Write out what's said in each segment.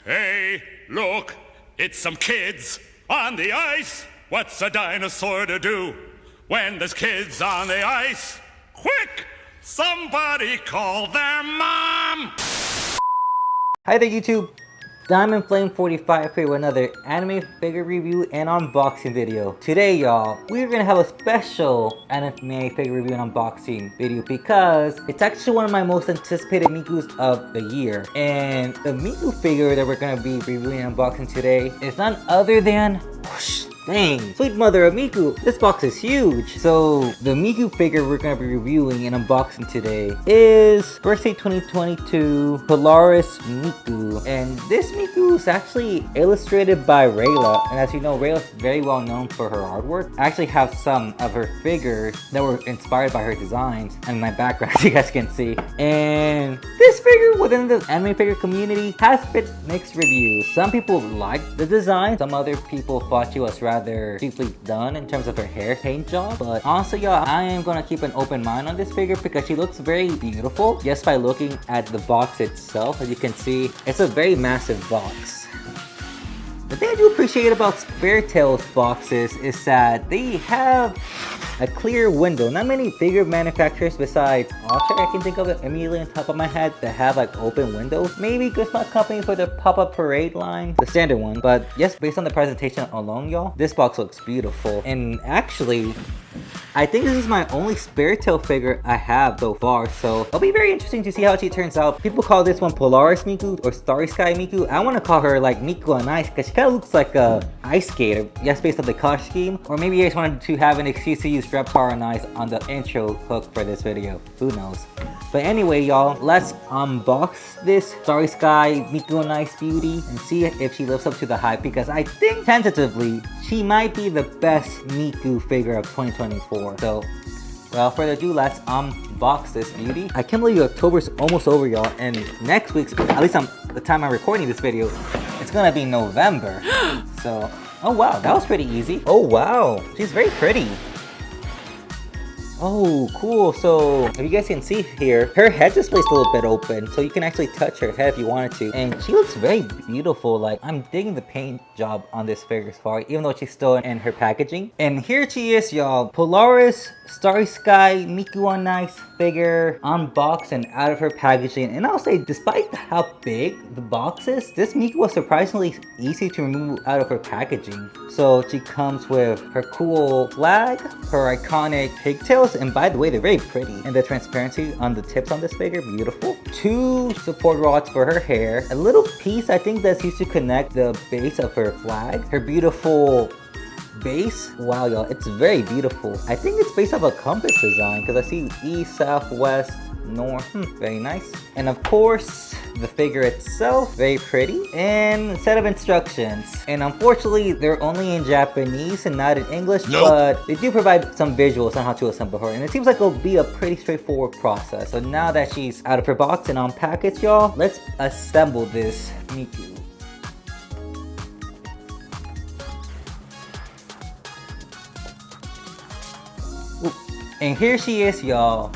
Hey, look, it's some kids on the ice. What's a dinosaur to do when there's kids on the ice? Quick, somebody call their mom! Hi there YouTube, Diamond Flame 45 here with another anime figure review and unboxing video. Today y'all, we're gonna have a special anime figure review and unboxing video because it's actually one of my most anticipated Mikus of the year. And the Miku figure that we're gonna be reviewing and unboxing today is none other than whoosh, dang, sweet mother of Miku, this box is huge. So the Miku figure we're going to be reviewing and unboxing today is birthday 2022 Polaris Miku. And this Miku is actually illustrated by Rayla. And as you know, Rayla's very well known for her artwork. I actually have some of her figures that were inspired by her designs in my background, as you guys can see. And this figure within the anime figure community has been mixed reviews. Some people liked the design, some other people thought she was rather cheaply done in terms of her hair paint job. But honestly y'all, I am gonna keep an open mind on this figure because she looks very beautiful just by looking at the box itself. As you can see, it's a very massive box. The thing I do appreciate about Spiritale's boxes is that they have a clear window. Not many figure manufacturers besides Object I can think of it immediately on top of my head that have like open windows. Maybe goodsmilecompany for the pop-up parade line, the standard one. But yes, based on the presentation alone y'all, this box looks beautiful. And actually, I think this is my only Spiritale figure I have so far, so it'll be very interesting to see how she turns out. People call this one Polaris Miku or Starry Sky Miku. I want to call her like Miku on Ice because she kind of looks like a ice skater, yes, based on the color scheme. Or maybe you guys wanted to have an excuse to use Reptar on Ice on the intro hook for this video. Who knows? But anyway, y'all, let's unbox this Starry Sky Miku on Ice beauty and see if she lives up to the hype, because I think tentatively she might be the best Miku figure of 2024. So without further ado, let's unbox this beauty. I can't believe October's almost over y'all, and next week's, at least on the time I'm recording this video, it's gonna be November. So, oh wow, that was pretty easy. Oh wow, she's very pretty. Oh, cool. So if you guys can see here, her head display's a little bit open, so you can actually touch her head if you wanted to. And she looks very beautiful. Like, I'm digging the paint job on this figure so far, even though she's still in her packaging. And here she is, y'all. Polaris Starry Sky Miku on Ice figure unboxed and out of her packaging. And I'll say, despite how big the box is, this Miku was surprisingly easy to remove out of her packaging. So she comes with her cool flag, her iconic pigtails, and by the way, they're very pretty. And the transparency on the tips on this figure, beautiful. 2 support rods for her hair. A little piece, I think, that's used to connect the base of her flag. Her beautiful base. Wow, y'all, it's very beautiful. I think it's based off a compass design because I see east, south, west, north. Very nice. And of course, the figure itself, very pretty. And a set of instructions. And unfortunately, they're only in Japanese and not in English. Nope. But they do provide some visuals on how to assemble her. And it seems like it'll be a pretty straightforward process. So now that she's out of her box and unpackaged, y'all, let's assemble this Miku. And here she is, y'all.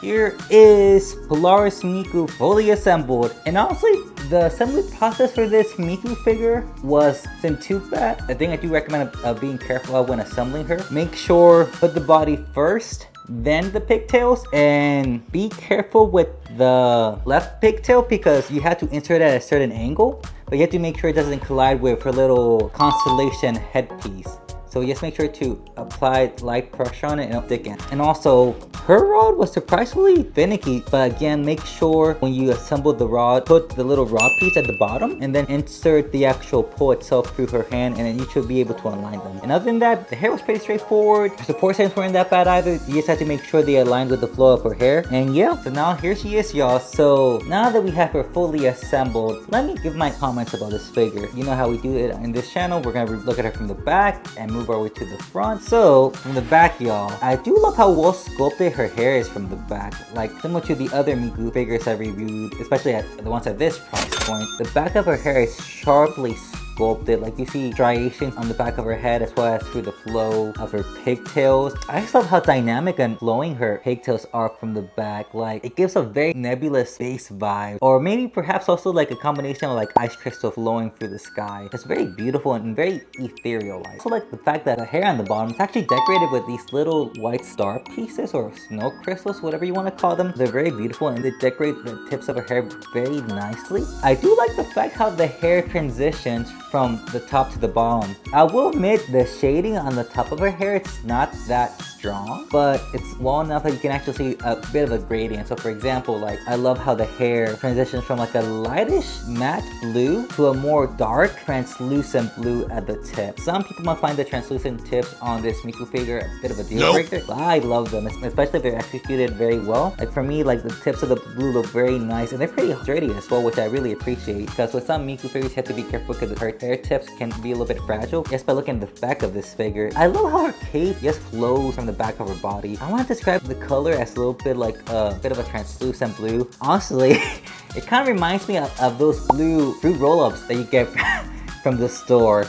Here is Polaris Miku fully assembled. And honestly, the assembly process for this Miku figure wasn't too bad. The thing I do recommend being careful of when assembling her, make sure put the body first, then the pigtails, and be careful with the left pigtail because you have to insert it at a certain angle, but you have to make sure it doesn't collide with her little constellation headpiece. So just make sure to apply light pressure on it and stick in. And also, her rod was surprisingly finicky, but again, make sure when you assemble the rod, put the little rod piece at the bottom and then insert the actual pole itself through her hand, and then you should be able to align them. And other than that, the hair was pretty straightforward. The support stands weren't that bad either. You just have to make sure they aligned with the flow of her hair. And yeah, so now here she is, y'all. So now that we have her fully assembled, let me give my comments about this figure. You know how we do it in this channel. We're gonna look at her from the back and move move our way to the front. So from the back, y'all, I do love how well sculpted her hair is from the back. Like similar to the other Miku figures I reviewed, especially at the ones at this price point, the back of her hair is sharply sculpted. Like you see striations on the back of her head as well as through the flow of her pigtails. I just love how dynamic and flowing her pigtails are from the back. Like it gives a very nebulous space vibe, or maybe perhaps also like a combination of like ice crystal flowing through the sky. It's very beautiful and very ethereal. I also like the fact that the hair on the bottom is actually decorated with these little white star pieces or snow crystals, whatever you want to call them. They're very beautiful and they decorate the tips of her hair very nicely. I do like the fact how the hair transitions from the top to the bottom. I will admit the shading on the top of her hair, it's not that strong, but it's well enough that you can actually see a bit of a gradient. So for example, like I love how the hair transitions from like a lightish matte blue to a more dark translucent blue at the tip. Some people might find the translucent tips on this Miku figure a bit of a deal breaker. But I love them, especially if they're executed very well. Like for me, like the tips of the blue look very nice and they're pretty sturdy as well, which I really appreciate, because with some Miku figures you have to be careful because her hair tips can be a little bit fragile. Just by looking at the back of this figure, I love how her cape just flows from the back of her body. I want to describe the color as a little bit like a bit of a translucent blue. Honestly, it kind of reminds me of those blue fruit roll-ups that you get from the store.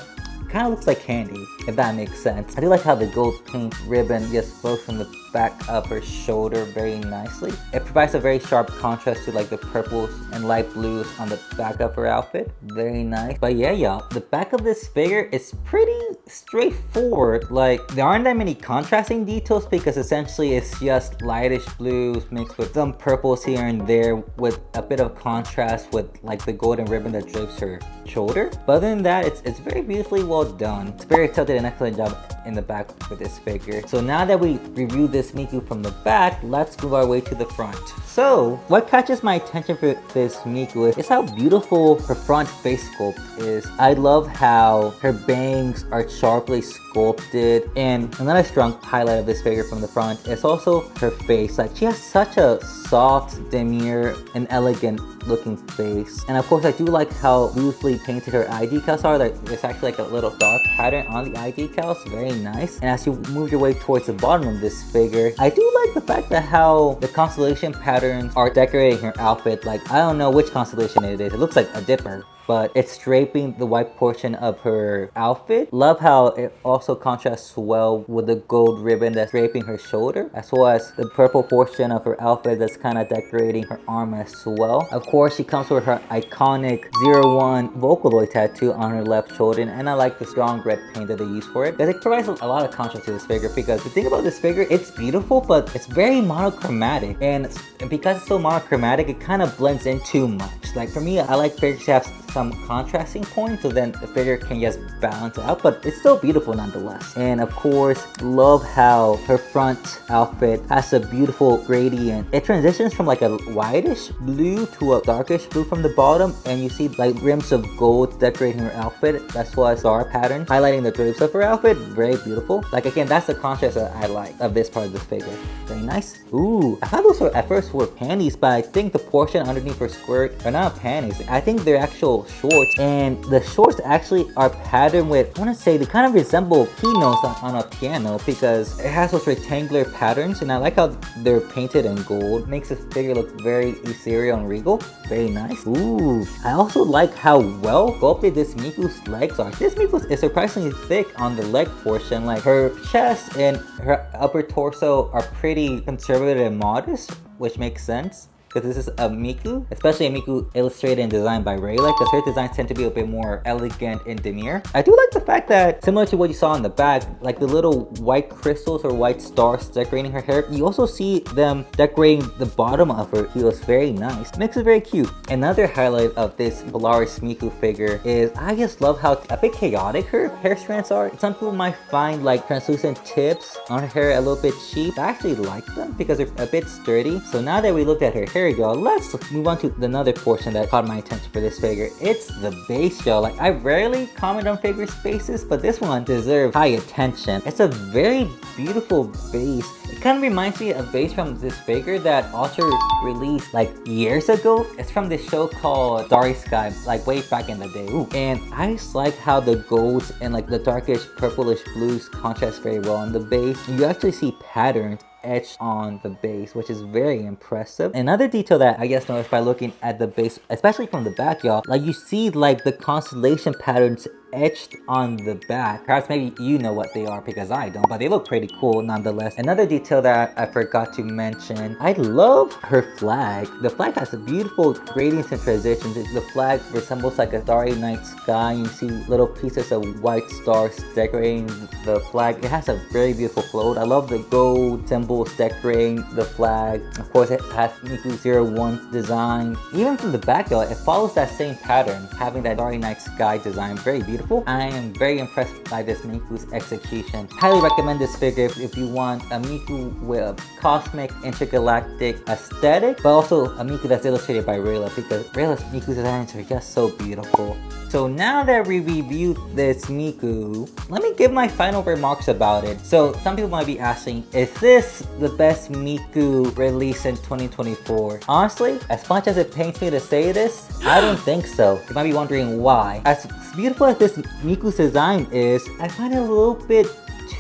Kind of looks like candy, if that makes sense. I do like how the gold paint ribbon just flows from the back of her shoulder very nicely. It provides a very sharp contrast to like the purples and light blues on the back of her outfit. Very nice. But yeah, y'all, the back of this figure is pretty straightforward. Like there aren't that many contrasting details because essentially it's just lightish blues mixed with some purples here and there with a bit of contrast with like the golden ribbon that drapes her shoulder. But other than that, it's very beautifully well done. Spiritale did an excellent job in the back with this figure. So now that we reviewed this Miku from the back, let's move our way to the front. So what catches my attention for this Miku is how beautiful her front face sculpt is. I love how her bangs are sharply sculpted, and another strong highlight of this figure from the front is also her face. Like she has such a soft, demure, and elegant looking face. And of course I do like how beautifully painted her eye decals are. Like there's actually like a little star pattern on the eye decals, very nice. And as you move your way towards the bottom of this figure, I do like the fact that how the constellation patterns are decorating her outfit. Like I don't know which constellation it is. It looks like a dipper, but it's draping the white portion of her outfit. Love how it also contrasts well with the gold ribbon that's draping her shoulder, as well as the purple portion of her outfit that's kind of decorating her arm as well. Of course, she comes with her iconic 01 Vocaloid tattoo on her left shoulder, and I like the strong red paint that they use for it because it provides a lot of contrast to this figure. Because the thing about this figure, it's beautiful, but it's very monochromatic, and because it's so monochromatic, it kind of blends in too much. Like for me, I like figures to have some contrasting points so then the figure can just balance it out, but it's still beautiful nonetheless. And of course, love how her front outfit has a beautiful gradient. It transitions from like a whitish blue to a darkish blue from the bottom, and you see like rims of gold decorating her outfit as well as star pattern highlighting the drapes of her outfit. Very beautiful. Like again, that's the contrast that I like of this part of this figure. Very nice. Ooh, I thought those were at first were panties, but I think the portion underneath her skirt are not panties. I think they're actual shorts, and the shorts actually are patterned with, I want to say they kind of resemble keynotes on a piano because it has those rectangular patterns, and I like how they're painted in gold. Makes the figure look very ethereal and regal. Very nice. Ooh, I also like how well sculpted this Miku's legs are. This Miku is surprisingly thick on the leg portion. Like her chest and her upper torso are pretty conservative and modest, which makes sense because this is a Miku, especially a Miku illustrated and designed by Rayla, because her designs tend to be a bit more elegant and demure. I do like the fact that, similar to what you saw in the back, like the little white crystals or white stars decorating her hair, you also see them decorating the bottom of her heels. Very nice. Makes it very cute. Another highlight of this Polaris Miku figure is I just love how a bit chaotic her hair strands are. Some people might find like translucent tips on her hair a little bit cheap. I actually like them because they're a bit sturdy. So now that we looked at her hair Alright y'all, let's move on to another portion that caught my attention for this figure. It's the base, y'all. Like, I rarely comment on figure bases, but this one deserves high attention. It's a very beautiful base. It kind of reminds me of a base from this figure that Ultra released like years ago. It's from this show called Starry Sky, like way back in the day. Ooh. And I just like how the golds and like the darkish purplish blues contrast very well on the base. You actually see patterns etched on the base, which is very impressive. Another detail that I guess noticed by looking at the base, especially from the back, y'all, like you see like the constellation patterns etched on the back. Perhaps maybe you know what they are because I don't, but they look pretty cool nonetheless. Another detail that I forgot to mention, I love her flag. The flag has beautiful gradients and transitions. The flag resembles like a starry night sky. You see little pieces of white stars decorating the flag. It has a very beautiful float. I love the gold symbols decorating the flag. Of course, it has Miku 01 design. Even from the back, y'all, it follows that same pattern, having that starry night sky design. Very beautiful. I am very impressed by this Miku's execution. Highly recommend this figure if you want a Miku with a cosmic intergalactic aesthetic, but also a Miku that's illustrated by Rayla, because Rayla's Miku designs are just so beautiful. So now that we reviewed this Miku, let me give my final remarks about it. So some people might be asking, is this the best Miku released in 2024? Honestly, as much as it pains me to say this, I don't think so. You might be wondering why. As beautiful as this Miku's design is, I find it a little bit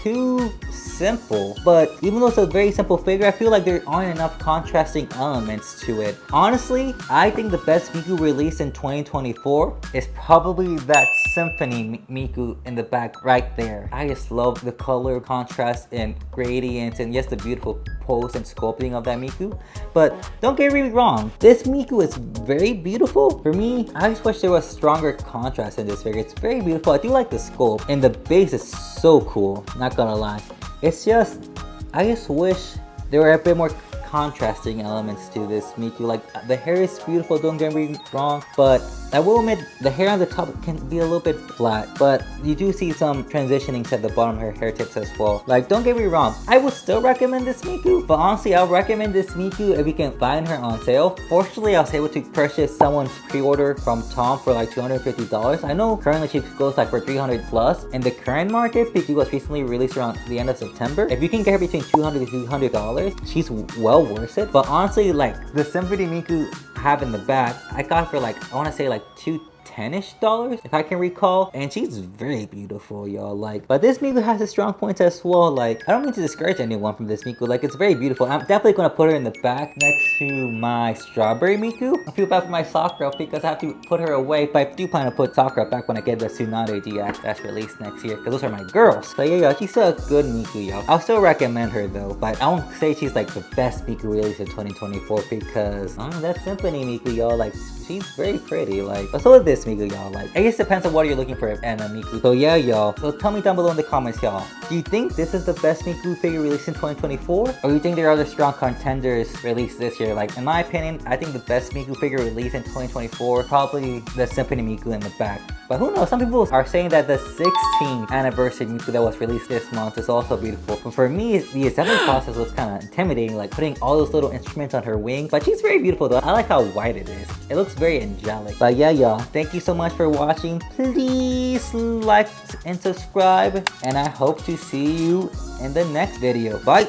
too simple. But even though it's a very simple figure, I feel like there aren't enough contrasting elements to it. Honestly, I think the best Miku released in 2024 is probably that Symphony Miku in the back right there. I just love the color contrast and gradients and yes, the beautiful pose and sculpting of that Miku. But don't get me wrong, this Miku is very beautiful. For me, I just wish there was stronger contrast in this figure. It's very beautiful. I do like the sculpt and the base is so cool, not gonna lie. It's just, I just wish there were a bit more contrasting elements to this Miku. Like, the hair is beautiful, don't get me wrong, but I will admit the hair on the top can be a little bit flat, but you do see some transitioning at the bottom of her hair tips as well. Like, don't get me wrong, I would still recommend this Miku, but honestly, I'll recommend this Miku if you can find her on sale. Fortunately, I was able to purchase someone's pre-order from Tom for like $250. I know currently she goes like for $300 plus. In the current market, Miku was recently released around the end of September. If you can get her between $200 to $300, she's well worth it. But honestly, like the Symphony Miku have in the back, I got for like, I want to say like $210-ish if I can recall, and she's very beautiful, y'all. Like, but this Miku has its strong points as well. Like, I don't mean to discourage anyone from this Miku. Like, it's very beautiful. I'm definitely gonna put her in the back next to my Strawberry Miku. I feel bad for my Sakura because I have to put her away, but I do plan to put Sakura back when I get the Tsunade GX that's released next year, because those are my girls. So yeah, y'all, she's still a good Miku, y'all. I'll still recommend her though, but I won't say she's like the best Miku released in 2024 because that Symphony Miku, y'all, like, she's very pretty. Like, but so is this Miku, y'all. Like, I guess it depends on what you're looking for in a Miku. So yeah, y'all. So tell me down below in the comments, y'all. Do you think this is the best Miku figure released in 2024? Or do you think there are other strong contenders released this year? Like, in my opinion, I think the best Miku figure released in 2024 probably the Symphony Miku in the back. But who knows? Some people are saying that the 16th anniversary Miku that was released this month is also beautiful. But for me, the assembly process was kind of intimidating, like putting all those little instruments on her wing. But she's very beautiful though. I like how white it is. It looks very angelic. But yeah, y'all, thank you so much for watching. Please like and subscribe, and I hope to see you in the next video. Bye.